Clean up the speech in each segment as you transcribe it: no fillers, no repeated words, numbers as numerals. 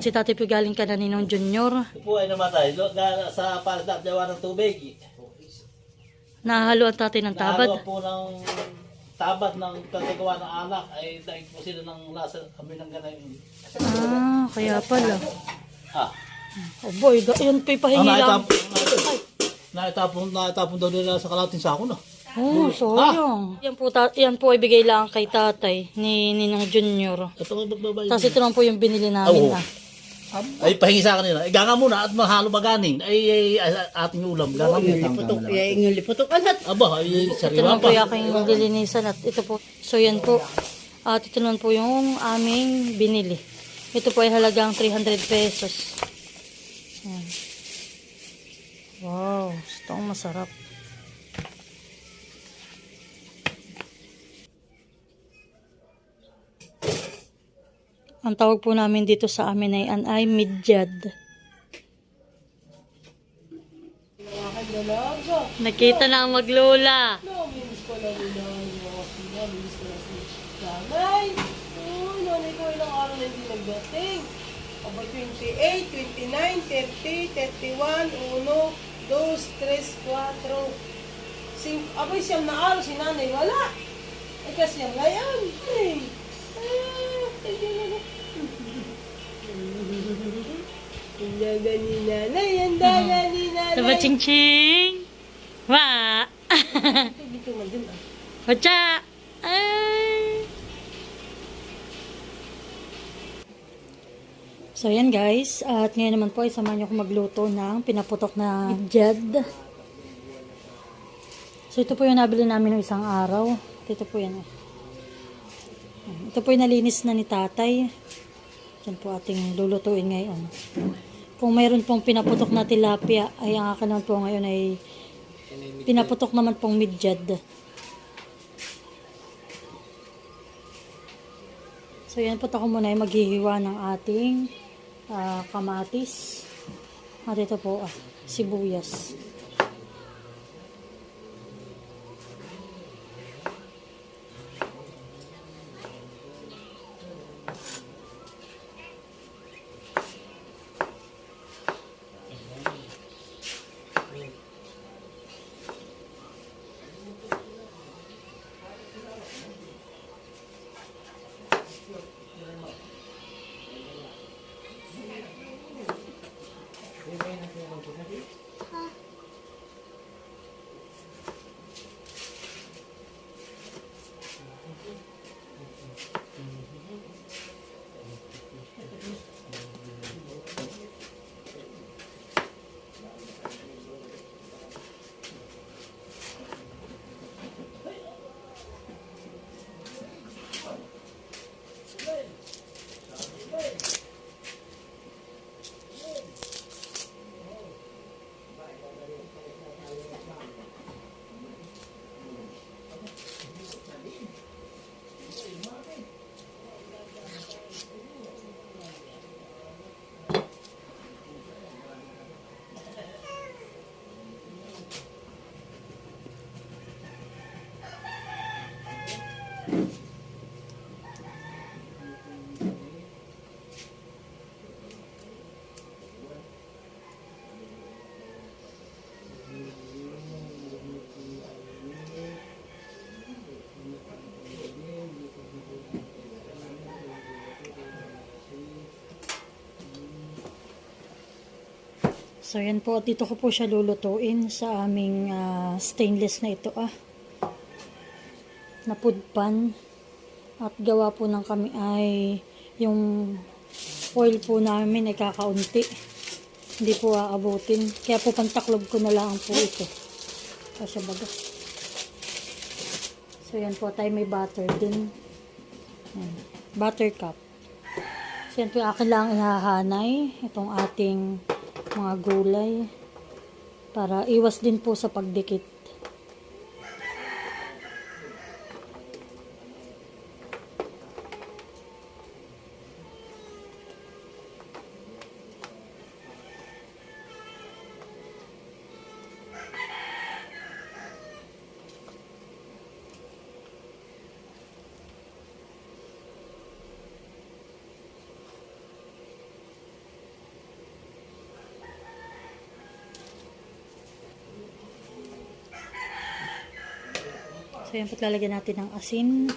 At si tatay po galing ka na Ninong Junior. Ito po ay namatay sa palda at jawa ng tubig. Nahalo ang tatay ng tabad. Nahalo po ng tabad ng kagagawa ng anak ay dahil po sila ng lasa kami ng ganun. Ah, kaya pala. Ah. Oh boy, yun po'y pahingi lang. Naitapon daw nila sa kalating sako na. Oh, sayang. Yan po ay bigay lang kay tatay ni Ninong Junior. Ito ang magbabayad. Tapos ito lang po yung binili namin. Ay, pahingi sa kanila. Ay, ganga muna at mahalo maganin. Ay, ating ulam. Ganga muna. Yung liputok alat. Aba, ay, Ito sariwa lang po pa. yung aking lilinisan at ito po. So yan po. At ito naman po yung aming binili. Ito po ay halagang 300 pesos. Yan. Wow, ito ang masarap. Ang tawag po namin dito sa amin ay midyad. Nakita na ang maglola. Minis ko na rin ang minis ko na si nanay. Uy, nanay ko ilang araw na hindi nagdating. Aba, 28, 29, 30, 31, 1, 2, 3, 4, 5. Abay, siyam na araw si nanay wala. Ay, kasi siyam na yan. Ay, ang daga ni nanay, ang daga ni nanay. Diba, ching-ching? Wa! Dito man dun ah. Wacha! Ay! So, yan guys. At ngayon naman po, isamahan niyo ako magluto ng pinaputok na jed. So, ito po yung nabili namin ng isang araw. Ito po yan. Ito po yung nalinis na ni tatay. Yan po ating lulutuin ngayon. Kung mayroon pong pinaputok na tilapia, ay ang akin naman po ngayon ay pinaputok naman pong midyad. So yan po ako muna ay maghihiwa ng ating kamatis. At ito po sibuyas. So, yan po. Dito ko po siya lulutuin sa aming stainless na ito na food pan. At gawa po ng kami ay yung oil po namin ay kakaunti. Hindi po aabutin. Kaya po pantaklob ko na lang po ito. Kasi baga. So, yan po. Tayo may butter din. Yan. Butter cup. So, yan po akin lang ihahanay. Itong ating mga gulay para iwas din po sa pagdikit. So yan po, lalagyan natin ng asin.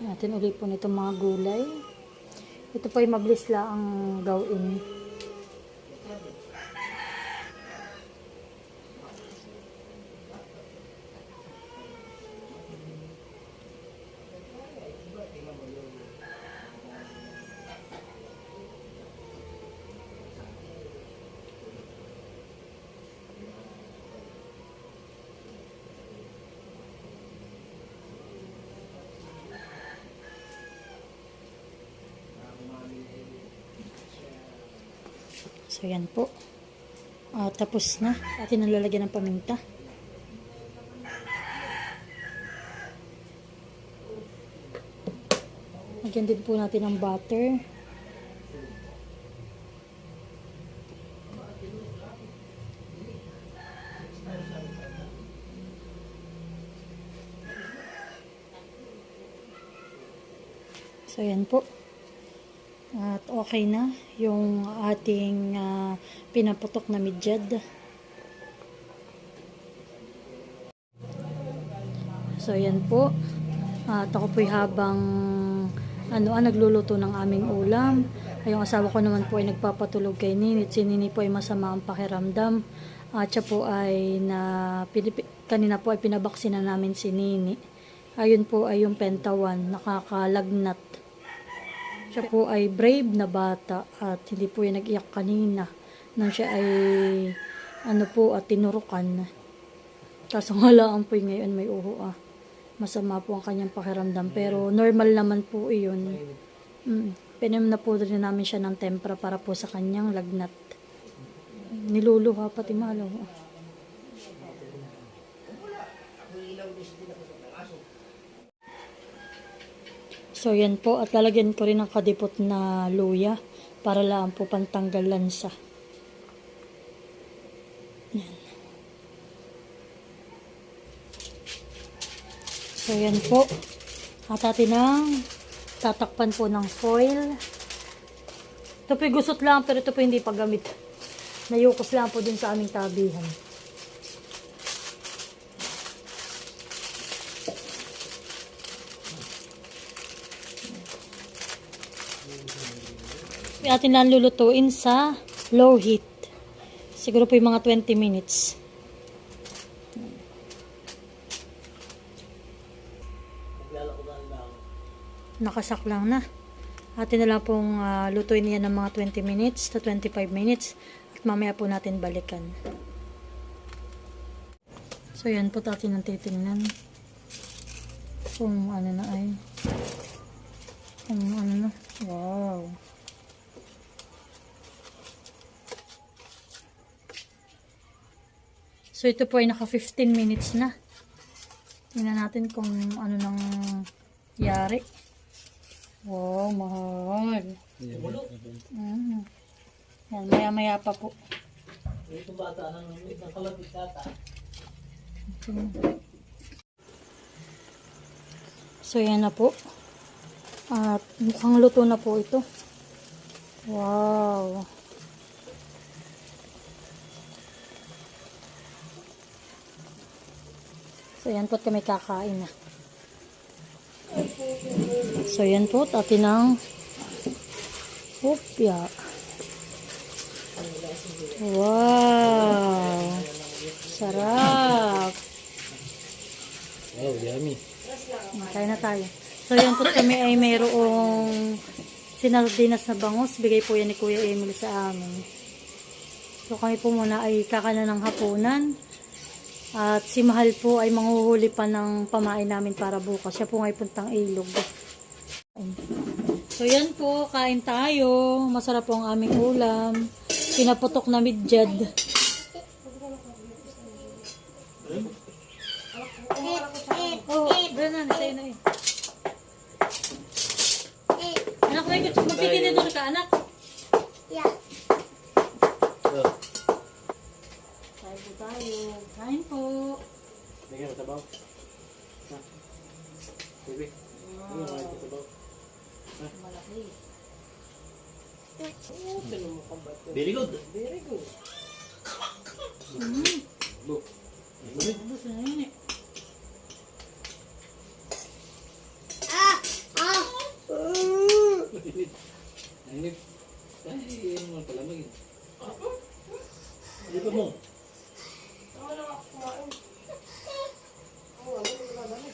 Natin ulit po nitong mga gulay. Ito po ay mabilis lang ang gawin. So, yan po. Tapos na. Atin ang lalagyan ng paminta. Lagyan din po natin ng butter. So, yan po. At okay na yung ating pinaputok na midyad. So, yan po. At ako po'y habang nagluluto ng aming ulam. Yung asawa ko naman po ay nagpapatulog kay Nini. Si Nini po ay masama ang pakiramdam. At siya po ay kanina po ay pinabaksina namin si Nini. Ayun po ay yung Penta-1, nakakalagnat. Siya po ay brave na bata at hindi po yung nag-iyak kanina nang siya ay tinurukan. Kaso wala ang po ngayon may uho. Masama po ang kanyang pakiramdam pero normal naman po iyon. Pinom na po rin namin siya ng tempra para po sa kanyang lagnat. Niluluha pati malo. So, yan po. At lalagyan ko rin ng kadipot na luya para lang po pantanggal lansa. Yan. So, yan po. At atin ang tatakpan po ng foil. Ito po gusot lang pero ito po hindi paggamit. Nayukos lang po din sa aming tabihan. Atin lang lulutuin sa low heat. Siguro po yung mga 20 minutes. Nakasak lang na. Atin na lang pong lutuin yan ng mga 20 minutes to 25 minutes. At mamaya po natin balikan. So yan po atin ang titingnan. Kung ano na ay. Kung ano na. Wow. So, ito po ay naka 15 minutes na. Tingnan natin kung ano nang yari. Wow, mahal. Yan, maya-maya pa po. Itong bata nang kalabit data. So, yan na po. At mukhang luto na po ito. Wow. So, yan po kami kakain na. So, yan po. Atin ang hopya. Wow. Sarap. Wow, yummy. Kain na tayo. So, yan po kami ay mayroong sinardinas na bangus. Bigay po yan ni Kuya Emil sa amin. So, kami po muna ay kakain ng hapunan. At si Mahal po ay manghuhuli pa ng pamain namin para bukas. Siya po ay puntang ilog. So yan po, kain tayo. Masarap po ang aming ulam. Pinaputok na midyad. Oh, ganun, sa'yo na eh. Anak, magkikinidor ka, anak. Oh. Kain po tayo. Kain po. Bigyan mo sabaw. Ha? Baby. Bigyan mo ito sabaw. Malaki. Oh, tinan mo ka ba? Very good. Very good. Look. Ubus na yun eh. Init. Init. Ay, yan mo palamig. Dito mo. Tama na ako kumain. Oh, ano yung lalamig?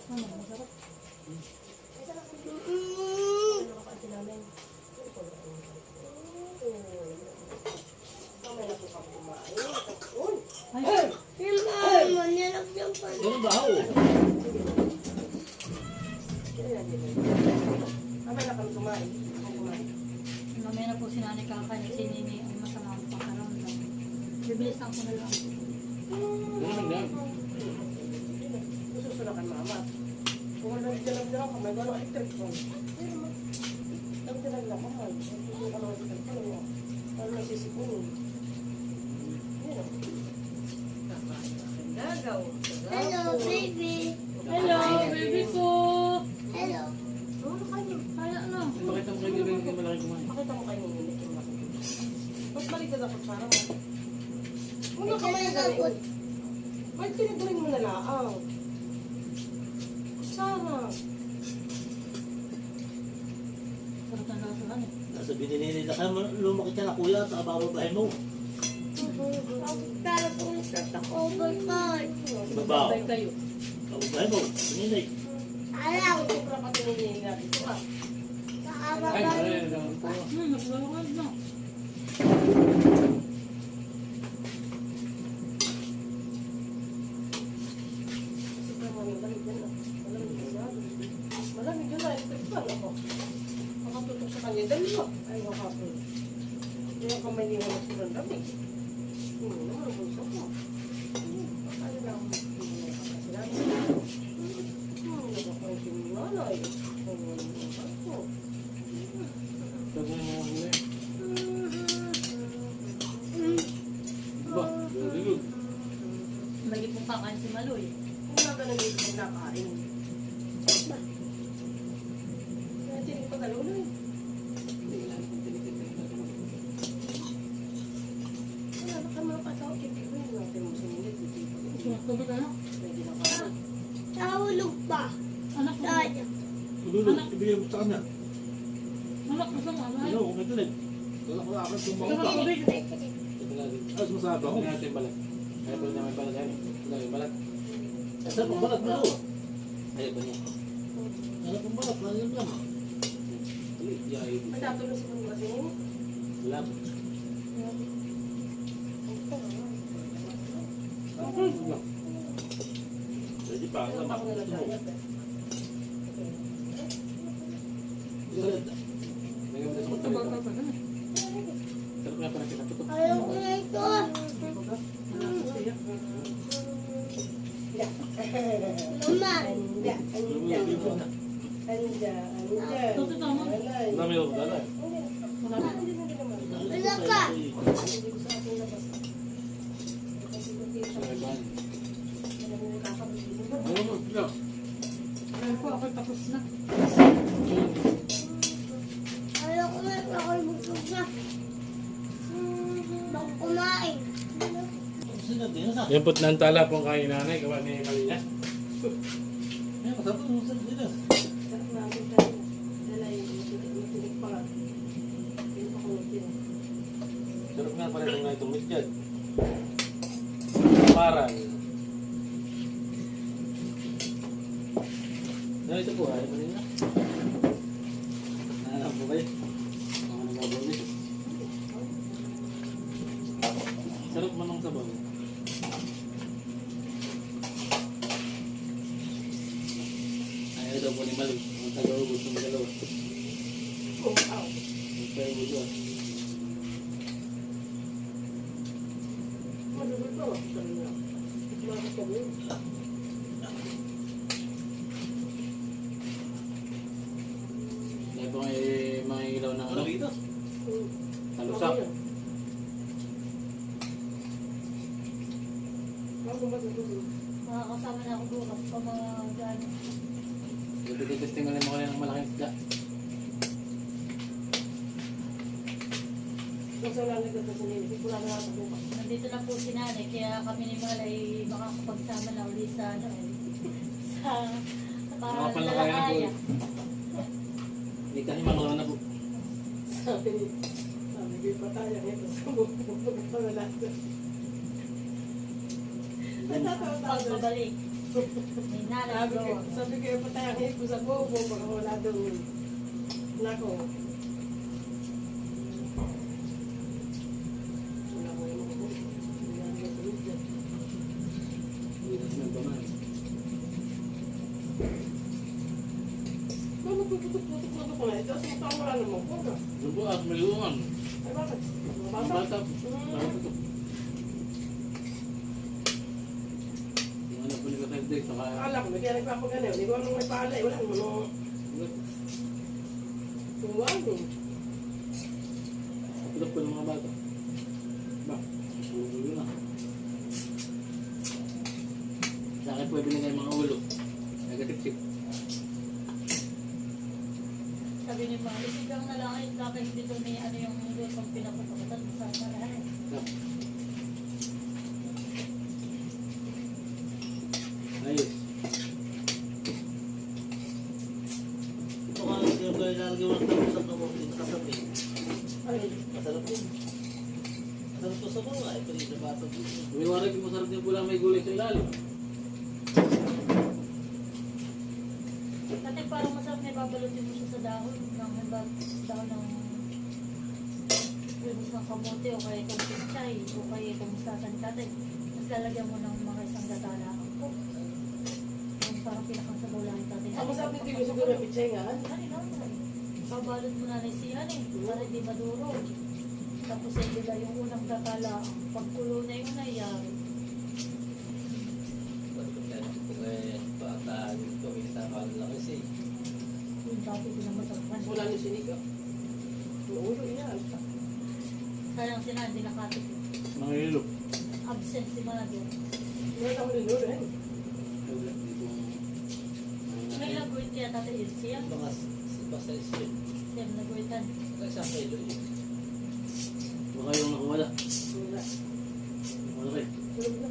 Ano, masarap. Ano ka kasi namin? Mamaya na po kami kumain. Uy! Ay, Ganun ba ako? Mamaya na kami kumain. mamaya na po si nanay kakain. Si Nini ang masama ang pakaramdam. Bibilis lang ko na lang. Ganun lang. Susulakan mama. Kung ano yung dalag-dalag ka, may gano'ng electric phone. Dalag-dalag na ka, may. Hindi ka ng electric phone. Ano nasisipunin? Yan o. Gagaw. Hello, baby. Hello, baby ko. Hello. Ano kayo? Kaya ano? Pakita mo kay Gabi yung malaki kumain. Pakita mo kayo nini, Kim Laki. Mas maligtad ako para mo. Muna ka may galing. Ba't tinagaling mo na laang? Sarah. Sarap ng lasahan eh. Nasa binili na kayo, lumaki ka na kuya, sa bababahin mo. Pero kung overcard. Babaw. Bye kayo. Bababahin mo. Binili. Alam. Sobra pa tinili nga dito ka. Ay, Nakababa. ay, ay. Naglalakad na. Sobrang malamig yan ah. Malamig yan. Malamig yan ah. Electric fan ako. Makatutok sa kanya. Dali mo. Ay, makapul. Hindi ako may liwan na sobrang lamig. Hindi naman ang bulsa ko. Ano lang. Hindi na ako sinabi. Ako yung sinunganay. Ano ako. Sabi mo muna eh. Ba, very good. Lagi pong kakain si Maloy. Kung nga ganun yung pinakain. Kaya tinig pa galuloy. Wala na kami makatawa. Kipipin natin mo sa minit. Tubig ano? Pwede na ka. Nahulog pa. Anak ko. Dada. Lulu, ibigay mo sa kanya. Anak ko sa mga. Ano, kung may tulig. Wala ko akit kung Ito baka. tubig. Ito lagi. Ay, sumasabi ako. Ito natin yung balat. Kaya pa niya may balat yan. Ito yung balat. Asa pang balat mo ako. Ayaw ba niya? Ano pang balat? Ano yung lang? Tuloy. Yay. Matatuloy sa mga kasi nini. Wala. Pwede pa. Ano Ano pa ako ba? nalagayat eh. Bigyan mo na sa Ito kutari. ba pa na? Sarap nga parang kinatutok. Ayaw ko na ito. Mama. Anja, anja. Anja, anja. Ito tama. Alay. Wala may dala eh. Wala na. Wala ka. Sa iban. Ano mo? Pila. Kaya po ako tapos na. Ayaw ko na ito. Ako'y busog na. Bang kumain. Sino din sa? Yung put ng tala pong kain nanay, gawa ni Malina. Ay, masarap yung sa dito. Sarap natin tayo. Dala yung matinig pa nga. Yung pa kung matinig. Sarap nga pala itong nga itong meat dyan. Paran. Ano ito po? Ayaw Malina? Nahanap po kayo? Ako na mga bawin. Sarap manong sabaw. Ayaw daw po ni Malu. Ang tagawagod ng dalawa. Kung aw. Ang tagawagod yun. Madulog pa ako. Sabi niya. Tumakas ka mo. Dahil po may mga ilaw ng ano. Ano dito? Sak. Bago ba ito? Makakasama na ako bukas pa mga gano'n. Testing ulit mo kayo ng malaking isda. Kasi wala nagdata sa nilipit. Wala na lang bukas. Nandito na po si nanay, kaya kami ni Malay makakapagsama na uli sa ano eh. Sa para Makapalakayan po. lalakaya. Hindi kasi maluwa na po. Sabi ko yung patayan ito sa bukas pa wala na. Natatawa-tawa. Pagbabalik. May nanay doon. Sabi ko yung patayan ito sa bukas baka wala doon. Nako. Wala ko yung mga bukas. Wala na tulog dyan. Hindi kasi nagbaman. Mama, tututok-tutok na ito pala. Ito, sumutang wala naman po. Doon po at may luwan. Ay, bakit? Mga Ang bata? bata. Nakatutok. Yung anak po ni Katay Dek, saka... Akala ko, kaya nagpapagano. Hindi ko anong may pala. Wala naman. Tuwan eh. Tulog po ng mga bata. Ba? Ulo na. Sa akin po ibinigay mga ulo. Nagatip-tip. Sabi ni Ma, isigang na lang ay baka hindi to may ano yung lutong pinapapakatan sa malahan. Ayos. Ito nga, yung lalagyan mo ng tapos sa kamot, dito kasabi. Ay, Masarap yun. Masarap to sa mga, ito yung bata dito. Umiwarag yung masarap din pula may gulay sa ilalim. Dati parang masarap na babalutin mo siya sa dahon ng dahon ng lumos ng kamote o kaya itong pichay o kaya itong mustasan katay. Tapos lalagyan mo ng mga isang gatala po. Yung parang pinakang sabaw lang yung tatay. ang masarap hindi ko siguro yung pichay nga. Ano naman? Babalot mo na na siyan eh. Para hindi maduro. Tapos ay nila yung unang gatala. Pagkulo na yung nangyari. Yung dati pinamasapan. Wala ni sinika. Yung ulo yan. Sayang si Nandi nakatip. Mga ilo. Absent si Mother. Wala ako rin ulo eh. Wala dito. May lagoy kaya tatay yun siya. Baka basta isip. Siyem lagoytan. Kasi sa kilo yun. Baka yung nakawala. Wala. Wala kayo. Tulog na.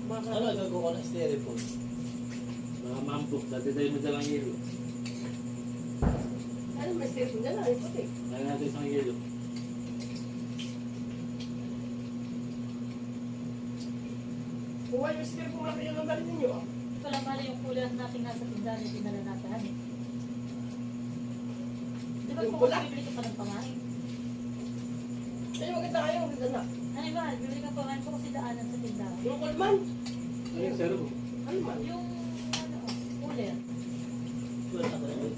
Baka. Ano, gagawa ko ng styrofoam. Baka mampok. Dati tayo madalang ilo. Ano, may stairs mo dyan. Ay, puti. Kaya natin isang ilo. Kuha yung stairs kung laki yung galing ninyo. ah. Hindi ko lang pala yung kulang natin nasa tindahan na dinala natin. Di ba Yung kung pula? bibili ka pa ng pamain? Ay, maganda kayo. Maganda na. Ano ba? Bibili ka pamain ko kasi daanan sa tindahan. Yung kulman. Ano yung sero ko? Ano man? Yung ano, cooler. Wala ako yun.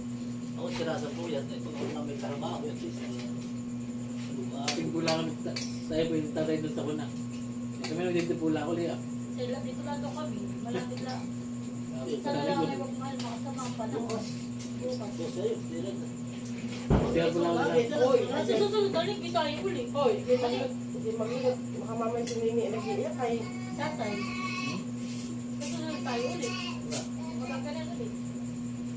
Ako sira sa puyat. Ito ako na may trabaho. At least, Ating pula kami. Tayo po yung tatay doon sa kuna. Kami nang dito pula ko liya. Dito lang daw kami. Malapit lang. Sana lang ay wag mahal makasama ang panahon. Bukas. Gusto yun. Direct na. Kaya pula ko liya. Oy, Kasi susunod ulit, kita yung uli. Hoy, hindi mag-ingat. Makamamay si Nini. Nag-iiyak kay Tatay. Susunod tayo ulit. Magkakalan ulit.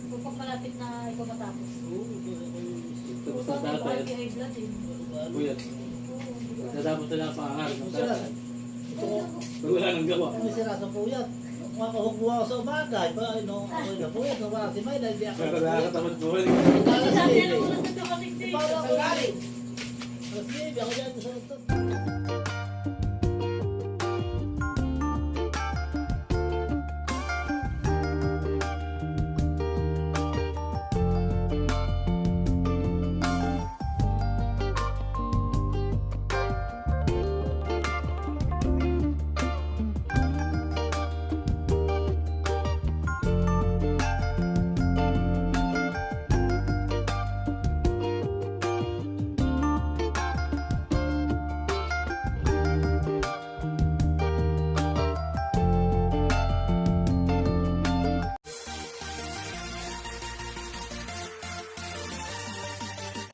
Kung pag malapit na ikaw matapos. Tapos Kung na saan tatay. yung high blood eh. Kuya. Oo. Tatapos na lang ang pangangarap ng Sira. tatay. Pag wala nang gawa. May sira sa puyat. Makahugwa ako sa bagay. Pa, ano, ako na puyat. Nawala si May. Dahil di ako. Pero nakakatamad po. Kasi sabi ng oras na dumating dito. Saan galing? Alas 9, ako dyan sa